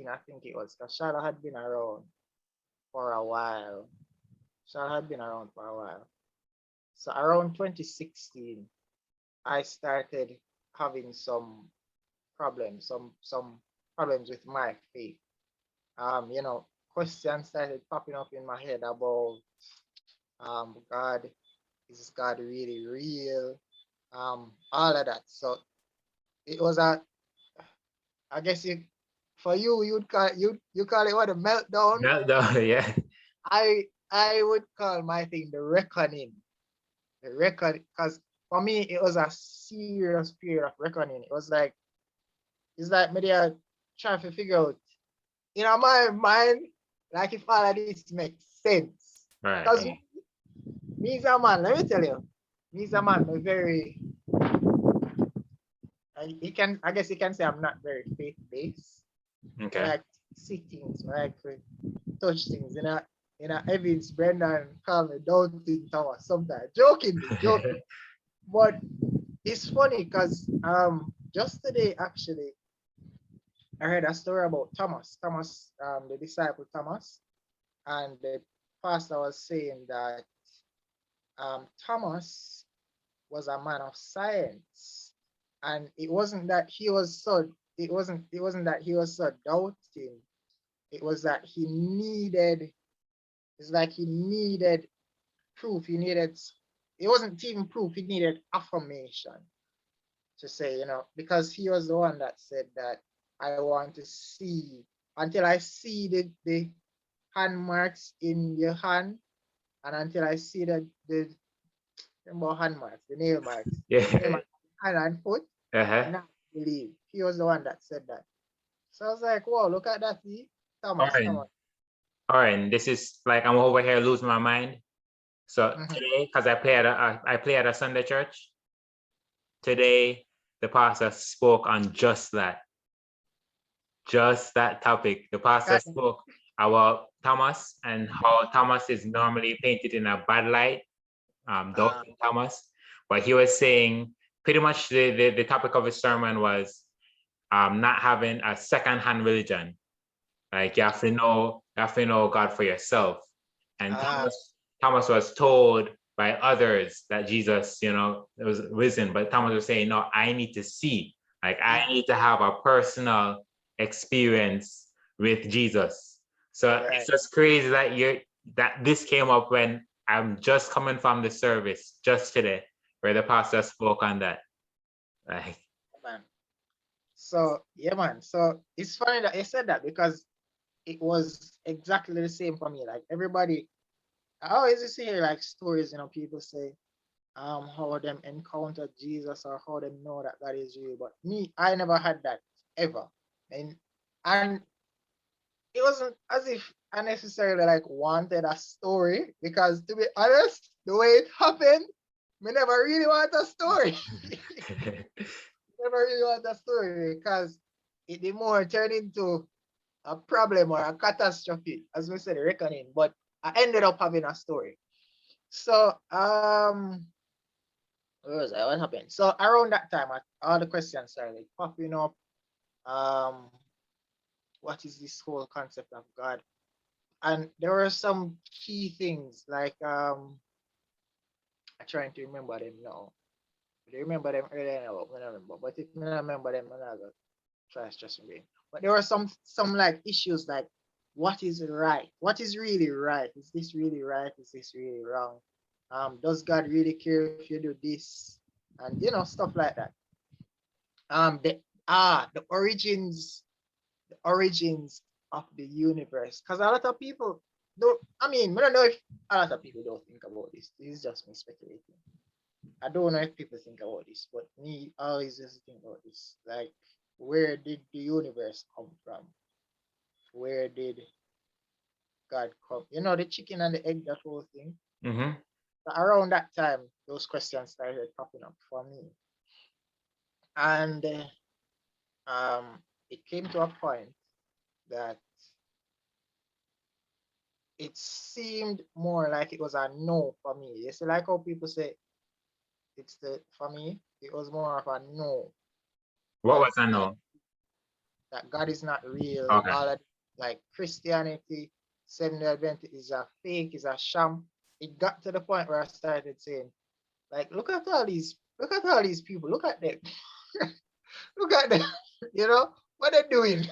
I think it was, because Shiloh had been around for a while. Shiloh had been around for a while. So around 2016, I started having some problems, some problems with my faith. You know, questions started popping up in my head about God, is God really real? All of that. So it was a, I guess you, for you, you'd call you call it what, a meltdown. Meltdown, yeah. I would call my thing the reckoning. The record, because for me it was a serious period of reckoning. It was like, it's like me there trying to figure out in my mind, like, if all of this makes sense. Right. Because me as a man, let me tell you, me as a man, I'm very, I guess you can say I'm not very faith-based. I Okay. like see things, I like to touch things. Evans, Brendan call me Doubting Thomas sometimes, joking. But it's funny because just today actually I heard a story about Thomas, the disciple Thomas, and the pastor was saying that Thomas was a man of science, and it wasn't that he was so, it wasn't that he was so doubting. It was that he needed, it's like he needed proof. It wasn't even proof, he needed affirmation to say, because he was the one that said that I want to see, until I see the hand marks in your hand, and until I see the hand marks, the nail marks, nail Yeah. marks, hand and foot, Uh-huh. and I believe he was the one that said that. So I was like, wow, look at that, Thomas, Oren, Thomas. Oren, this is like I'm over here losing my mind. So Mhm. today, because I play at a Sunday church, today the pastor spoke on just that topic. The pastor spoke about Thomas and how Thomas is normally painted in a bad light, doubting Thomas. But he was saying pretty much the topic of his sermon was not having a second-hand religion. Like you have to know God for yourself. And Thomas was told by others that Jesus, was risen, but Thomas was saying, no, I need to see. Like I need to have a personal experience with Jesus. So it's Right. just crazy that this came up when I'm just coming from the service just today, where the pastor spoke on that. Like, Man. So yeah, man. So it's funny that you said that, because it was exactly the same for me. Like everybody, I always hear like stories, people say how them encountered Jesus, or how them know that God is real. But me, I never had that ever. And it wasn't as if I necessarily like wanted a story, because to be honest, the way it happened, me never really want a story. Never really want a story, because it did more turn into a problem or a catastrophe, as we said, reckoning. But I ended up having a story. So where was I? What happened? So around that time, all the questions started popping up. Um, what is this whole concept of God? And there were some key things like I'm trying to remember them now. I remember them earlier now, but I remember. But if I don't remember them, I'm not gonna try to stress me. But there were some like issues like, what is right? What is really right? Is this really right? Is this really wrong? Does God really care if you do this? And stuff like that. The origins of the universe. Because a lot of people don't, I don't know if a lot of people don't think about this. This is just me speculating. I don't know if people think about this, but me I always just think about this. Like, where did the universe come from? Where did God come? The chicken and the egg, that whole thing. mm-hmm. So around that time, those questions started popping up for me. And it came to a point that it seemed more like it was a no for me. You see, like how people say for me, it was more of a no. What That was I I know? that God is not real. Okay. All of like Christianity, Seventh-day Adventist is a fake, is a sham. It got to the point where I started saying, like, look at all these people, look at them, look at them, you know, what they're doing.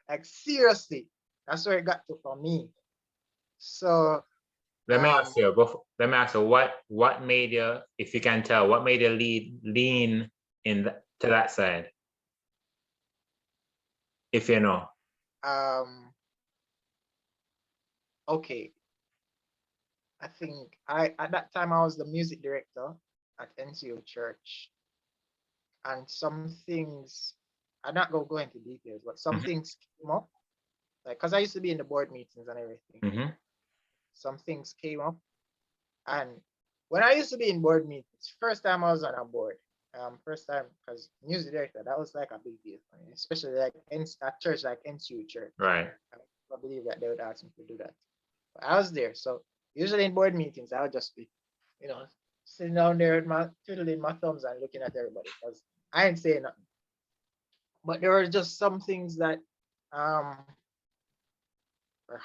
Like seriously, that's where it got to for me. So Let me ask you, what made you, if you can tell, what made you lean to that side? If you know. Okay. I think at that time I was the music director at NCO Church, and some things I'm not gonna go into details, but some things came up, like because I used to be in the board meetings and everything. Some things came up, and when I used to be in board meetings, first time I was on a board, first time because music director, that was like a big deal for me, especially like in a church like NCO Church. Right. I believe that they would ask me to do that. But I was there, so usually in board meetings, I would just be, you know, sitting down there with my twiddling my thumbs and looking at everybody because I ain't saying nothing. But there were just some things that were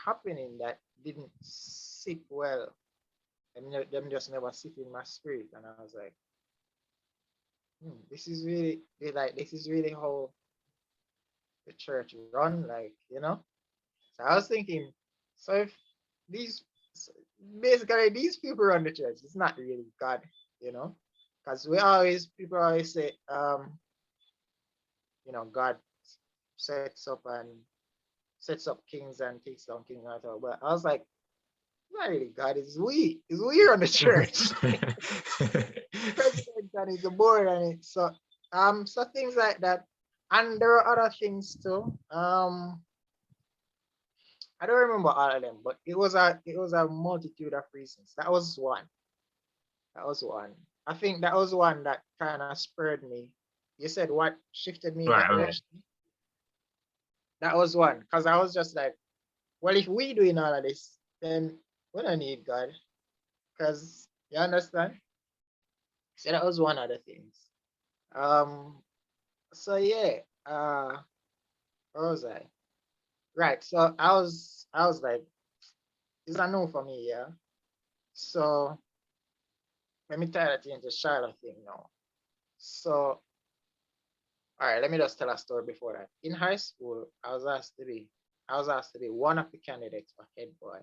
happening that didn't sit well, and them just never sit in my spirit. And I was like, this is really this is really how the church run, like, you know. So I was thinking, so if these basically these people run the church, it's not really God, you know, because people always say, you know, God sets up kings and takes down kings and all. But I was like, not really God, it's we run the church. President and it's a board and it so things like that. And there are other things too. I don't remember all of them, but it was a multitude of reasons. That was one. I think that was one that kind of spurred me. You said what shifted me that direction? That was one, because I was just like, well, if we doing all of this, then we don't need God. Because you understand? So that was one of the things. So yeah, where was I? Right. So I was like, it's a no for me, yeah. So let me tie that into Charlotte thing now. So all right, let me just tell a story before that. In high school, I was asked to be one of the candidates for head boy,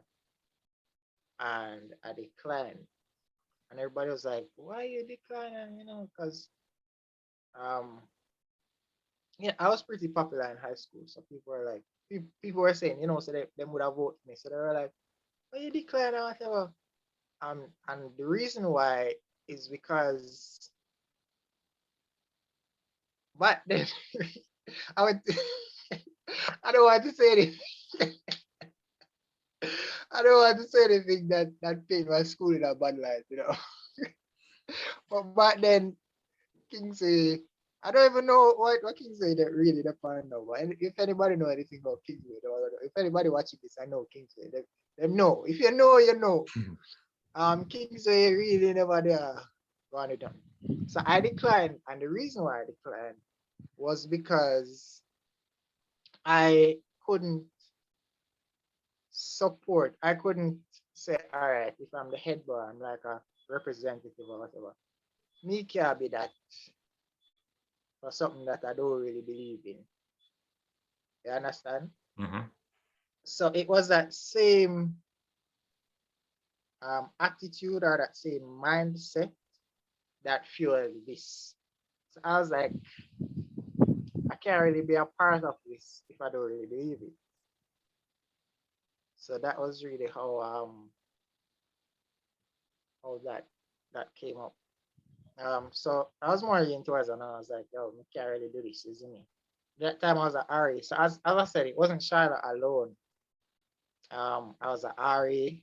and I declined. And everybody was like, "Why you declining?" You know, because yeah, I was pretty popular in high school, so people were like, people were saying, you know, so they would have voted me. So they were like, "Why you decline?" or whatever. And the reason why is because, but then I would, I don't want to say anything. I don't want to say anything that paint my school in a bad light, you know. But back then, Kingsley, I don't even know what Kingsley that really depend on. But if anybody know anything about Kingsley, if anybody watching this, I know Kingsley. They know. If you know, you know. Kingsley really never there run it down. So I declined, and the reason why I declined was because I couldn't support. I couldn't say, all right, if I'm the head boy, I'm like a representative or whatever. Me can't be that for something that I don't really believe in. You understand? So it was that same attitude or that same mindset that fueled this. So I was like, I can't really be a part of this if I don't really believe it. So that was really how that came up. So I was more leaning towards and I was like, yo, I can't really do this, isn't it? That time I was at RE. So as I said, it wasn't Charlotte alone. I was at RE.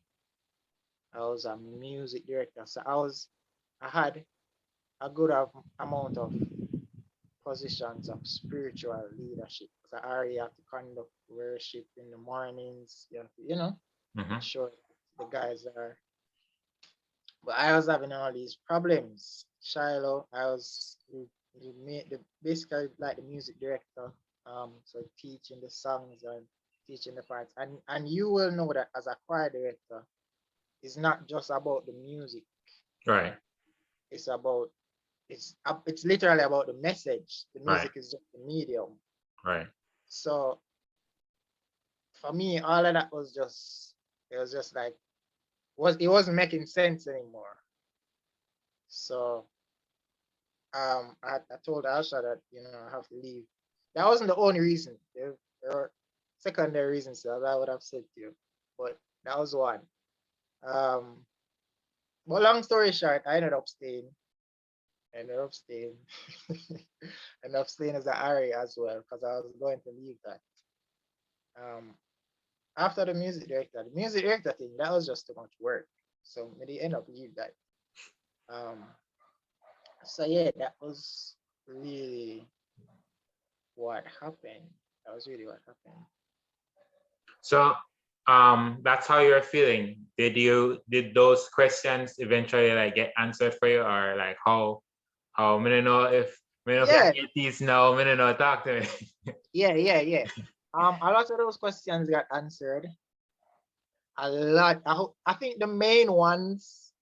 I was a music director. So I had a good amount of positions of spiritual leadership. So I already have to conduct worship in the mornings, you know, sure the guys are. But I was having all these problems. Shiloh, I was basically like the music director. So teaching the songs and teaching the parts, and you will know that as a choir director, it's not just about the music. Right. It's about it's literally about the message. The Right. music is just the medium. Right. So for me, all of that was just it was just like it wasn't making sense anymore. So I told Asha that I have to leave. That wasn't the only reason. There were secondary reasons that I would have said to you, but that was one. Um, but long story short, I ended up staying. Ended up staying. Ended up staying as an RA as well because I was going to leave that. Um, After the music director thing, that was just too much work. So we end up leave that. Um, so yeah, that was really what happened. That was really what happened. So that's how you're feeling. Did those questions eventually like get answered for you, or like how I don't know if Yeah, atheists now, I don't know, talk to me. yeah. A lot of those questions got answered. A lot. I think the main ones,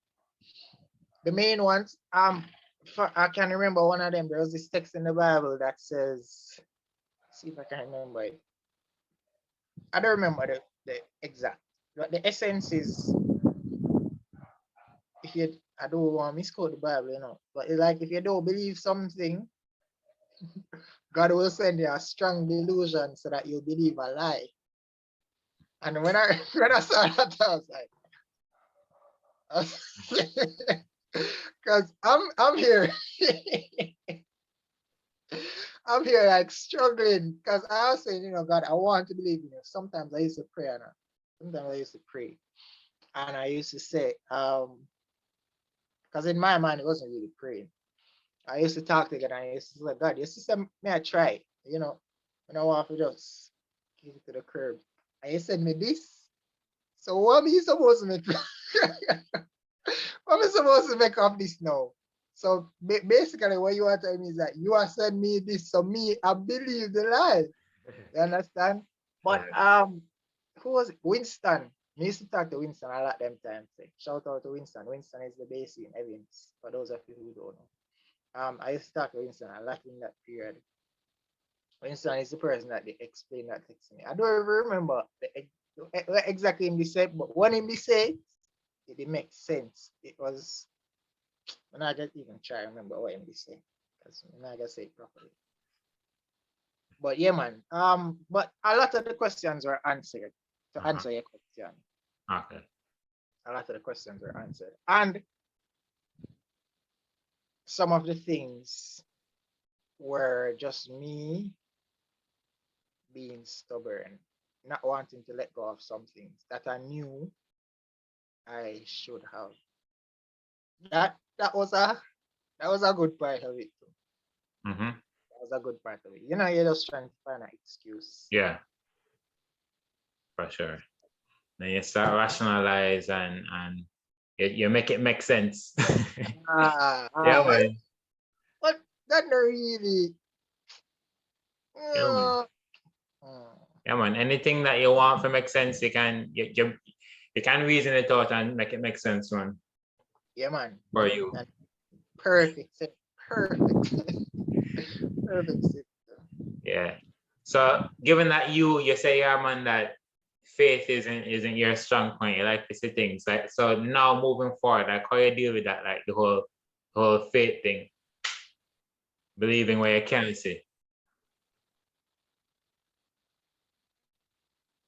I can remember one of them. There was this text in the Bible that says, see if I can remember it. I don't remember the exact, but the essence is, if you, I don't want to misquote the Bible, but it's like if you don't believe something, God will send you a strong delusion so that you believe a lie. And when I when I saw that, I was like, because I'm here, I'm here like struggling because I was saying, God, I want to believe in you. Sometimes I used to pray, and sometimes I used to pray, and I used to say, because in my mind it wasn't really praying. I used to talk to God, and I used to say, God, you see, may I try, when I want to just give it to the curb. And you said me this. So what are you supposed to make? What am I supposed to make of this now? So basically, what you are telling me is that you are sending me this, so me, I believe the lie. You understand? But who was it? Winston. Me used to talk to Winston a lot them times. Shout out to Winston. Winston is the base in Evans, for those of you who don't know. I used to talk to Winston a lot in that period. Winston is the person that they explained that text to me. I don't even remember what exactly him said, but when him said, it makes sense. It was when I just even try to remember what him said, because I'm not gonna say it properly. But yeah, man. But a lot of the questions were answered. To answer your question, Okay. a lot of the questions were answered, and some of the things were just me being stubborn, not wanting to let go of some things that I knew I should have. That was a good part of it too. Mm-hmm. That was a good part of it. You're just trying to find an excuse. Yeah, for sure. Then you start rationalize and you make it make sense. Yeah, man. But that not really. Yeah, man. Uh, Yeah, man. Anything that you want to make sense, you can reason it out and make it make sense, man. yeah, man. For you. Perfect. Perfect. Perfect. Yeah. So given that you say, yeah, man, that faith isn't your strong point, you like to see things. Like, so now moving forward, like how you deal with that, like the whole faith thing, believing where you can't see.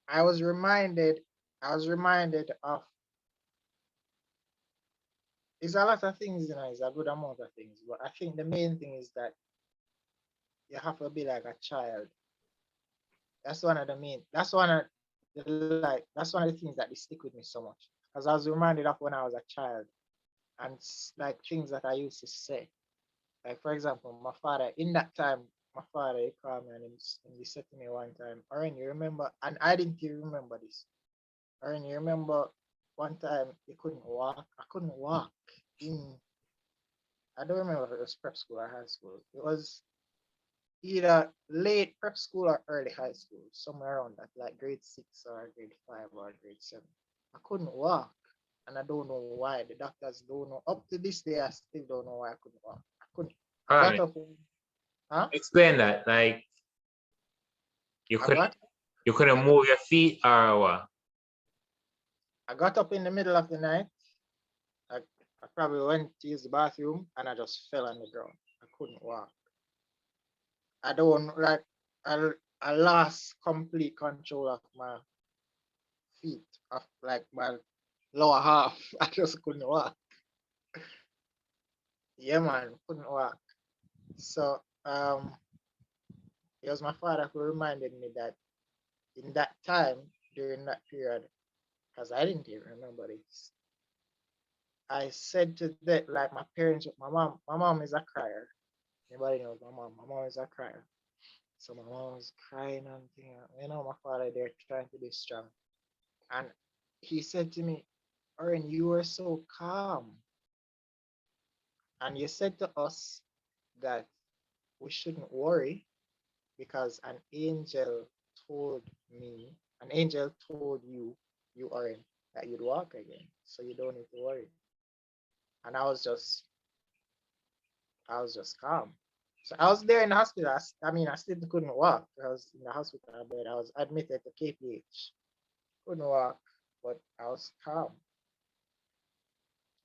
I was reminded of, it's a lot of things, it's a good amount of things, but I think the main thing is that you have to be like a child. That's one of the main, that's one of the things that they stick with me so much. Because I was reminded of when I was a child and like things that I used to say. Like for example, my father, in that time, my father, he called me and he said to me one time, Oren, you remember, and I didn't even remember this. Oren, you remember one time you couldn't walk? I couldn't walk in, I don't remember if it was prep school or high school. It was either late prep school or early high school, somewhere around that, like grade 6 or grade 5 or grade 7. I couldn't walk, and I don't know why. The doctors don't know. Up to this day, I still don't know why I couldn't walk. I couldn't. I got up. Huh? Explain that. Like you couldn't move your feet or what? I got up in the middle of the night. I probably went to use the bathroom and I just fell on the ground. I couldn't walk. I don't like I lost complete control of my feet, of like my lower half. I just couldn't walk. Yeah, man, couldn't walk. So it was my father who reminded me that in that time, during that period, because I didn't even remember this, I said to that, like my parents, my mom is a crier. Anybody knows my mom? My mom is a crier. So my mom was crying and thing. My father there trying to be strong. And he said to me, Oren, you were so calm. And you said to us that we shouldn't worry because an angel told you, Oren, that you'd walk again. So you don't need to worry. And I was just calm. So I was there in the hospital. I still couldn't walk. I was in the hospital bed. I was admitted to KPH. Couldn't walk, but I was calm.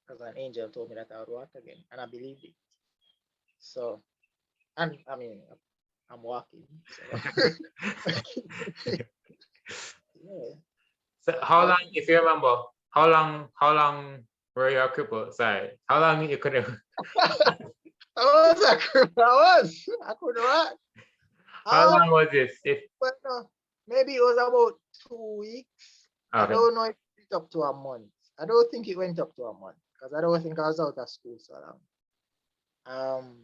Because an angel told me that I would walk again, and I believed it. So, and I mean, I'm walking. So. Yeah. So how long, if you remember, how long were you crippled? Sorry, how long you couldn't? I was a cripple. I couldn't walk. How long was this? But no, maybe it was about 2 weeks. Okay. I don't know if it went up to a month. I don't think it went up to a month because I don't think I was out of school so long.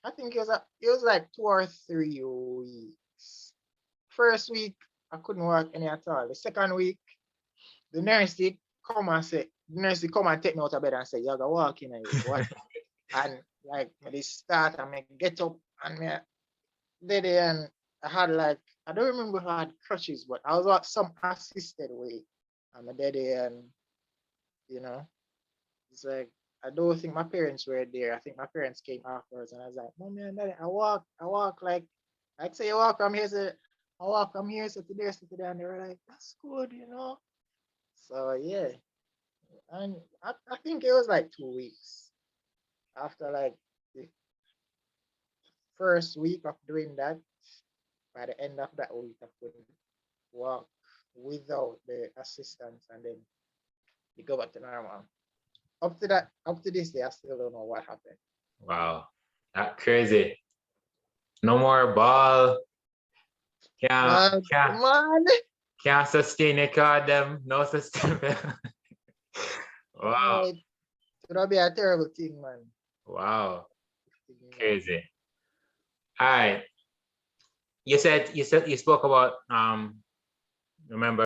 I think it was like 2 or 3 weeks. First week I couldn't work any at all. The second week, the nurse come and take me out of bed and say, "You're gonna walk in and what?" And like they start and I get up and me did it, and I had like I don't remember if I had crutches, but I was on some assisted way. And I did it, and it's like I don't think my parents were there. I think my parents came afterwards, and I was like, "Mommy and Daddy, I walk like say you walk from here to I walk from here to there, and they were like, "That's good, So yeah, and I think it was like 2 weeks after like the first week of doing that. By the end of that week, I couldn't walk without the assistance, and then you go back to normal. Up to this day, I still don't know what happened. Wow, that's crazy. No more ball. Can't sustain a car them. No sustain. Wow. It'll be a terrible thing, man. Wow. Crazy. All right. You spoke about remember